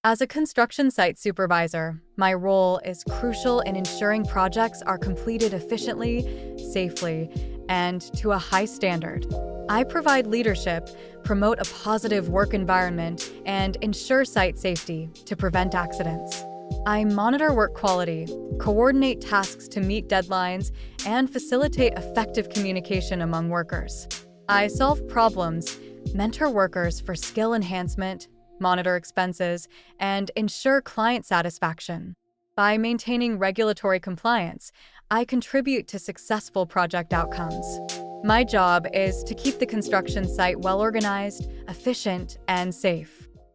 As a construction site supervisor, my role is crucial in ensuring projects are completed efficiently, safely, and to a high standard. I provide leadership, promote a positive work environment, and ensure site safety to prevent accidents. I monitor work quality, coordinate tasks to meet deadlines, and facilitate effective communication among workers. I solve problems, mentor workers for skill enhancement, monitor expenses, and ensure client satisfaction. By maintaining regulatory compliance, I contribute to successful project outcomes. My job is to keep the construction site well organized, efficient, and safe.